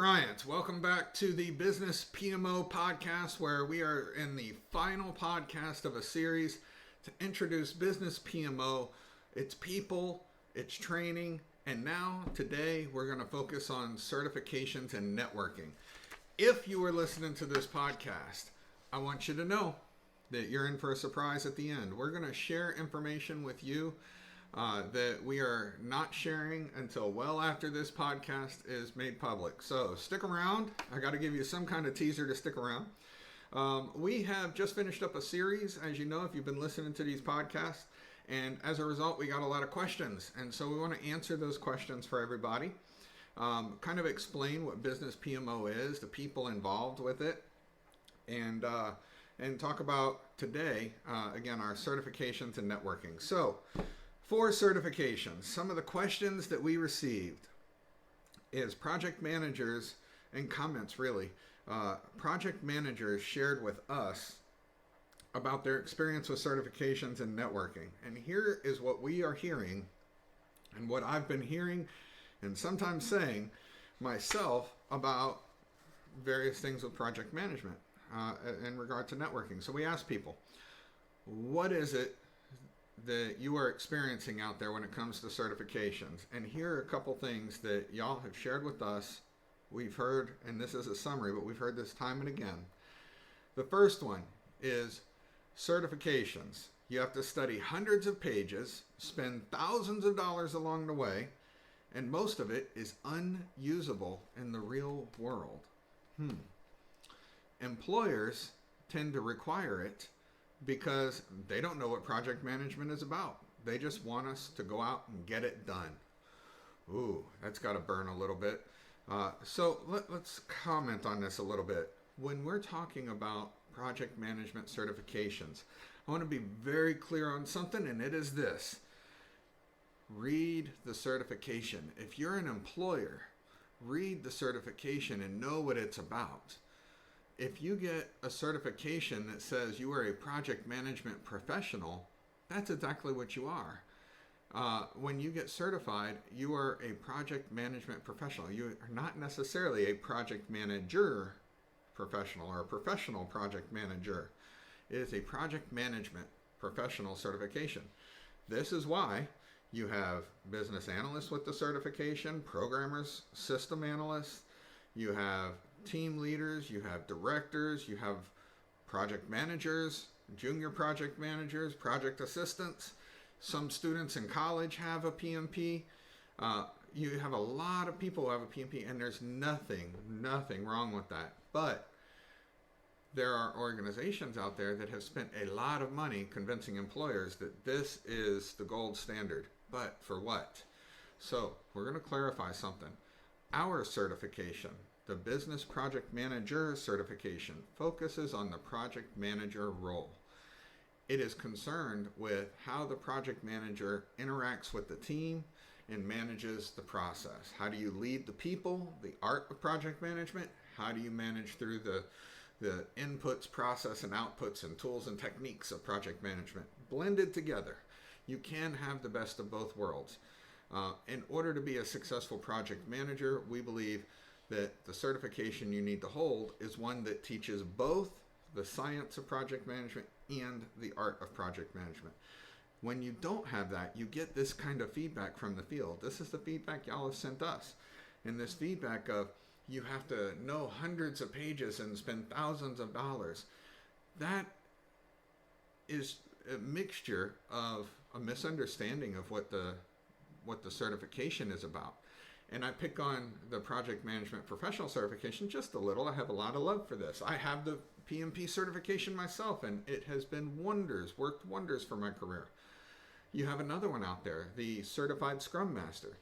Bryant. Welcome back to the Business PMO podcast, where we are in the final podcast of a series to introduce Business PMO, its people, its training, and now today we're going to focus on certifications and networking. If you are listening to this podcast, I want you to know that you're in for a surprise at the end. We're going to share information with you that we are not sharing until well after this podcast is made public. So stick around. I got to give you some kind of teaser to stick around. We have just finished up a series, as you know, if you've been listening to these podcasts. And as a result, we got a lot of questions. And so we want to answer those questions for everybody. Kind of explain what Business PMO is, the people involved with it. And talk about today, again, our certifications and networking. So, for certifications, some of the questions that we received is project managers and comments really. Project managers shared with us about their experience with certifications and networking. And here is what we are hearing and what I've been hearing and sometimes saying myself about various things with project management in regard to networking. So we asked people, what is it that you are experiencing out there when it comes to certifications? And here are a couple things that y'all have shared with us. We've heard, and this is a summary, but we've heard this time and again. The first one is certifications. You have to study hundreds of pages, spend thousands of dollars along the way, and most of it is unusable in the real world. Employers tend to require it because they don't know what project management is about. They just want us to go out and get it done. Ooh, that's got to burn a little bit. So let's comment on this a little bit. When we're talking about project management certifications, I want to be very clear on something, and it is this. Read the certification. If you're an employer, read the certification and know what it's about. If you get a certification that says you are a project management professional, that's exactly what you are. When you get certified, you are a project management professional. You are not necessarily a project manager professional or a professional project manager. It is a project management professional certification. This is why you have business analysts with the certification, programmers, system analysts, you have team leaders, you have directors, you have project managers, junior project managers, project assistants. Some students in college have a PMP. You have a lot of people who have a PMP, and there's nothing wrong with that. But there are organizations out there that have spent a lot of money convincing employers that this is the gold standard. But for what? So we're going to clarify something. Our certification, the Business Project Manager certification, focuses on the project manager role. It is concerned with how the project manager interacts with the team and manages the process. How do you lead the people, the art of project management? How do you manage through the inputs, process, and outputs and tools and techniques of project management? Blended together. You can have the best of both worlds. In order to be a successful project manager, we believe that the certification you need to hold is one that teaches both the science of project management and the art of project management. When you don't have that, you get this kind of feedback from the field. This is the feedback y'all have sent us. And this feedback of you have to know hundreds of pages and spend thousands of dollars. That is a mixture of a misunderstanding of what the certification is about. And I pick on the project management professional certification just a little. I have a lot of love for this. I have the PMP certification myself, and it has been worked wonders for my career. You have another one out there, the Certified Scrum Master.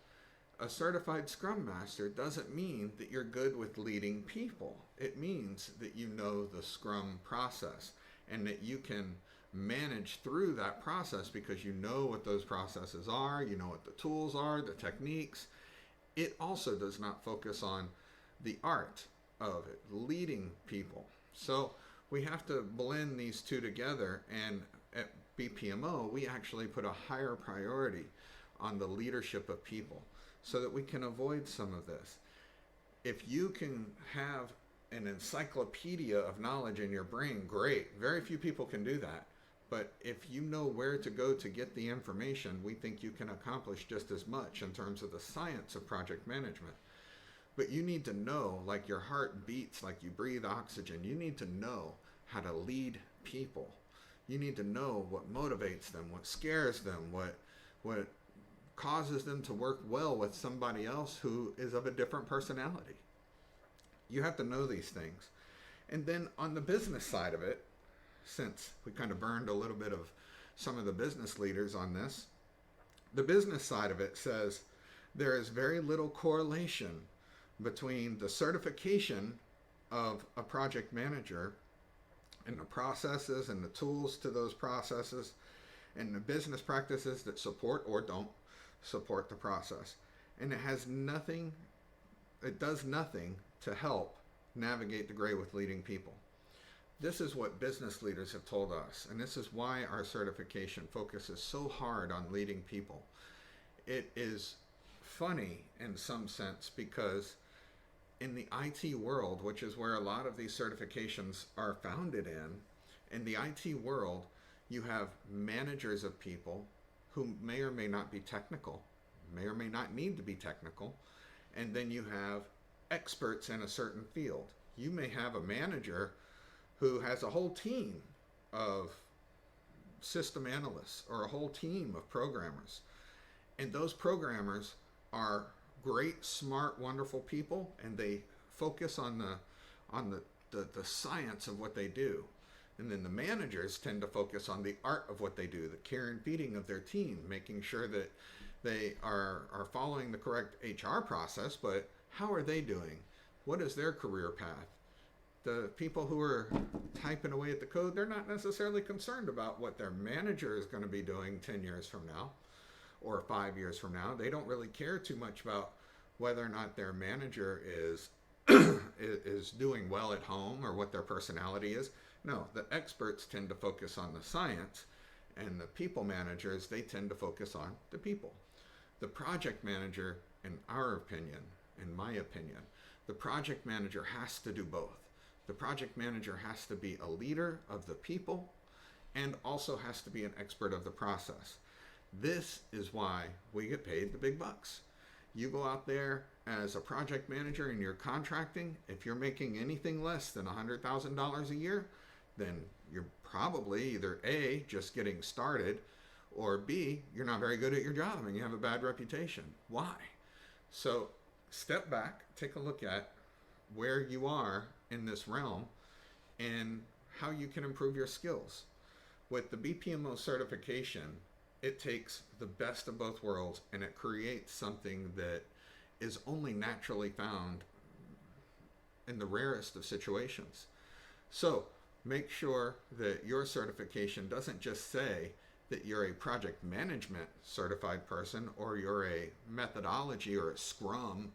A certified Scrum Master doesn't mean that you're good with leading people. It means that you know the Scrum process and that you can manage through that process because you know what those processes are, you know what the tools are, the techniques. It also does not focus on the art of it, leading people. So we have to blend these two together, and at BPMO, we actually put a higher priority on the leadership of people so that we can avoid some of this. If you can have an encyclopedia of knowledge in your brain, great. Very few people can do that. But if you know where to go to get the information, we think you can accomplish just as much in terms of the science of project management. But you need to know, like your heart beats, like you breathe oxygen, you need to know how to lead people. You need to know what motivates them, what scares them, what causes them to work well with somebody else who is of a different personality. You have to know these things. And then on the business side of it, since we kind of burned a little bit of some of the business leaders on this, the business side of it says there is very little correlation between the certification of a project manager and the processes and the tools to those processes and the business practices that support or don't support the process. And it does nothing to help navigate the gray with leading people. This is what business leaders have told us, and this is why our certification focuses so hard on leading people. It is funny in some sense because in the IT world, which is where a lot of these certifications are founded in the IT world, you have managers of people who may or may not be technical, may or may not need to be technical, and then you have experts in a certain field. You may have a manager who has a whole team of system analysts or a whole team of programmers. And those programmers are great, smart, wonderful people, and they focus on the science of what they do. And then the managers tend to focus on the art of what they do, the care and feeding of their team, making sure that they are following the correct HR process, but how are they doing? What is their career path? The people who are typing away at the code, they're not necessarily concerned about what their manager is going to be doing 10 years from now or 5 years from now. They don't really care too much about whether or not their manager is is doing well at home or what their personality is. No, the experts tend to focus on the science, and the people managers, they tend to focus on the people. The project manager, in our opinion, in my opinion, the project manager has to do both. The project manager has to be a leader of the people and also has to be an expert of the process. This is why we get paid the big bucks. You go out there as a project manager and you're contracting, if you're making anything less than $100,000 a year, then you're probably either A, just getting started, or B, you're not very good at your job and you have a bad reputation. Why? So step back, take a look at where you are in this realm and how you can improve your skills. With the BPMO certification, it takes the best of both worlds and it creates something that is only naturally found in the rarest of situations. So make sure that your certification doesn't just say that you're a project management certified person or you're a methodology or a Scrum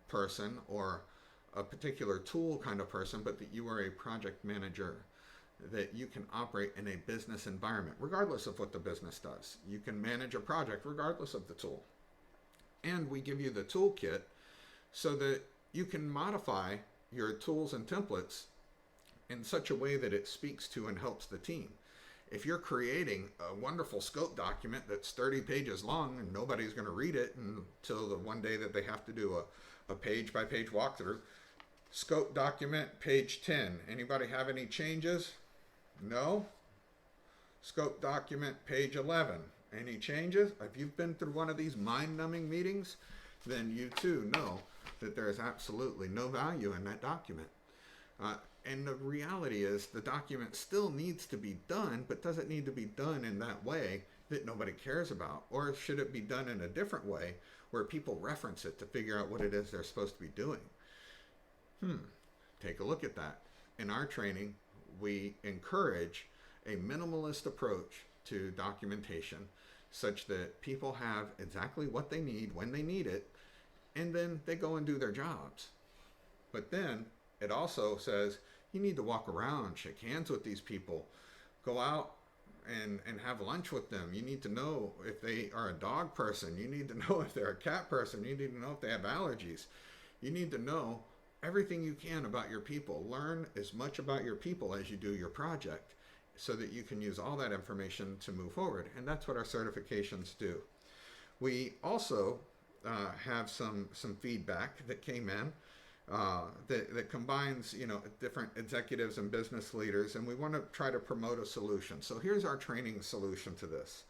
person or a particular tool kind of person, but that you are a project manager, that you can operate in a business environment regardless of what the business does. You can manage a project regardless of the tool. And we give you the toolkit so that you can modify your tools and templates in such a way that it speaks to and helps the team. If you're creating a wonderful scope document that's 30 pages long and nobody's going to read it until the one day that they have to do a page by page walkthrough, scope document, page 10. Anybody have any changes? No? Scope document, page 11. Any changes? If you've been through one of these mind-numbing meetings, then you too know that there is absolutely no value in that document. And the reality is the document still needs to be done, but does it need to be done in that way that nobody cares about? Or should it be done in a different way where people reference it to figure out what it is they're supposed to be doing? Take a look at that. In our training, we encourage a minimalist approach to documentation such that people have exactly what they need when they need it, and then they go and do their jobs. But then it also says you need to walk around, shake hands with these people, go out and have lunch with them. You need to know if they are a dog person. You need to know if they're a cat person. You need to know if they have allergies. You need to know everything you can about your people. Learn as much about your people as you do your project so that you can use all that information to move forward. And that's what our certifications do. We also have some feedback that came in that combines, different executives and business leaders, and we want to try to promote a solution. So here's our training solution to this.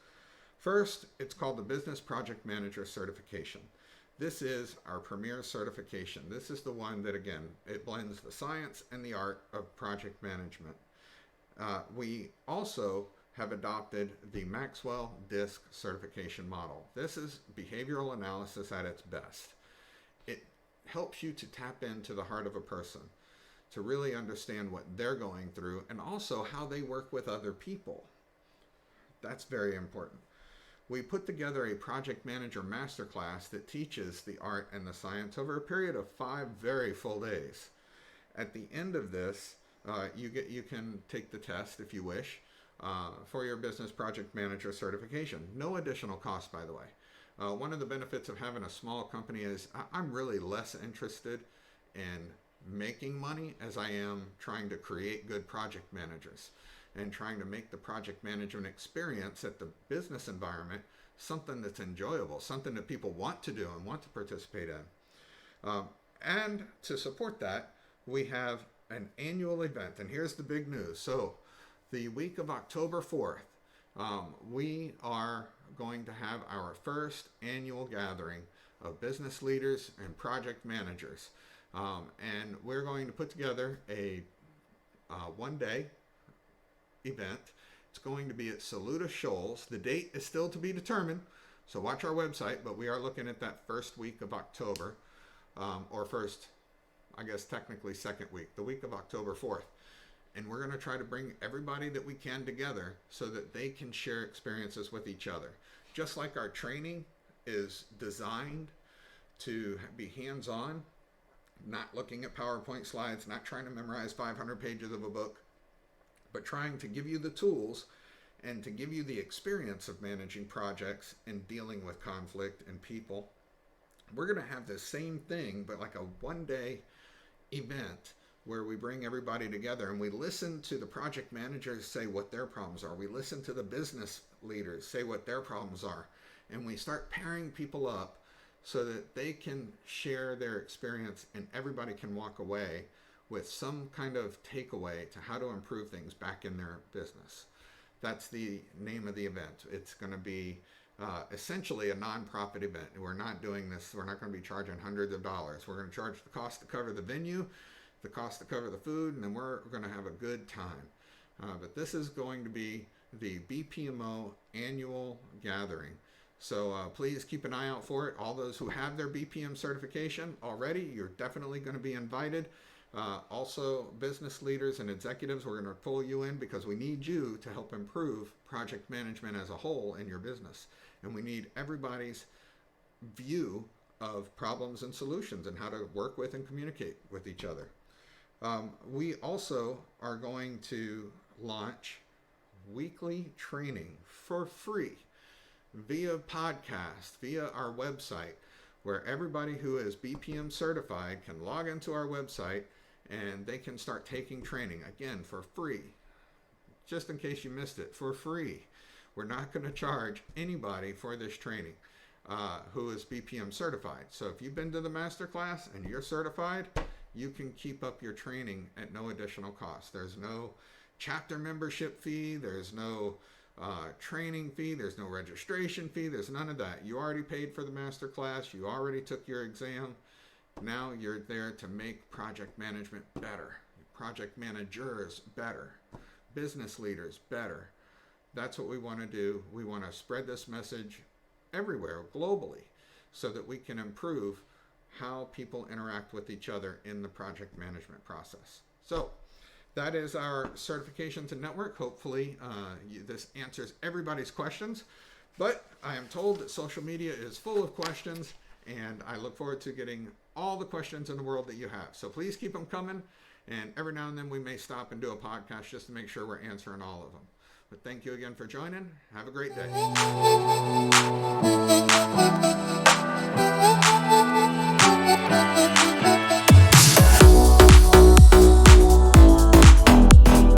First, it's called the Business Project Manager Certification. This is our premier certification. This is the one that, again, it blends the science and the art of project management. We also have adopted the Maxwell DISC certification model. This is behavioral analysis at its best. It helps you to tap into the heart of a person, to really understand what they're going through and also how they work with other people. That's very important. We put together a project manager masterclass that teaches the art and the science over a period of 5 very full days. At the end of this, you can take the test if you wish for your business project manager certification. No additional cost, by the way. One of the benefits of having a small company is I'm really less interested in making money as I am trying to create good project managers and trying to make the project management experience at the business environment something that's enjoyable, something that people want to do and want to participate in. And to support that, we have an annual event, and here's the big news. So the week of October 4th, we are going to have our first annual gathering of business leaders and project managers. And we're going to put together a one-day event. It's going to be at Saluda Shoals. The date is still to be determined, so watch our website, but we are looking at that first week of October, or first, I guess technically second week, the week of October 4th. And we're going to try to bring everybody that we can together so that they can share experiences with each other. Just like our training is designed to be hands-on, not looking at PowerPoint slides, not trying to memorize 500 pages of a book, but trying to give you the tools and to give you the experience of managing projects and dealing with conflict and people. We're going to have the same thing, but like a one-day event where we bring everybody together and we listen to the project managers say what their problems are. We listen to the business leaders say what their problems are. And we start pairing people up so that they can share their experience and everybody can walk away with some kind of takeaway to how to improve things back in their business. That's the name of the event. It's going to be essentially a nonprofit event. We're not doing this, we're not going to be charging hundreds of dollars. We're going to charge the cost to cover the venue, the cost to cover the food, and then we're going to have a good time. But this is going to be the BPMO annual gathering. So please keep an eye out for it. All those who have their BPM certification already, you're definitely going to be invited. Also, business leaders and executives, we're going to pull you in because we need you to help improve project management as a whole in your business. And we need everybody's view of problems and solutions and how to work with and communicate with each other. We also are going to launch weekly training for free via podcast, via our website, where everybody who is BPM certified can log into our website and they can start taking training, again, for free. Just in case you missed it, for free. We're not going to charge anybody for this training who is BPM certified. So if you've been to the masterclass and you're certified, you can keep up your training at no additional cost. There's no chapter membership fee. There's no training fee. There's no registration fee. There's none of that. You already paid for the masterclass. You already took your exam. Now you're there to make project management better, project managers better, business leaders better. That's what we want to do. We want to spread this message everywhere, globally, so that we can improve how people interact with each other in the project management process. So that is our certification to network. Hopefully this answers everybody's questions, but I am told that social media is full of questions, and I look forward to getting all the questions in the world that you have. So please keep them coming, and every now and then we may stop and do a podcast just to make sure we're answering all of them. But thank you again for joining. Have a great day.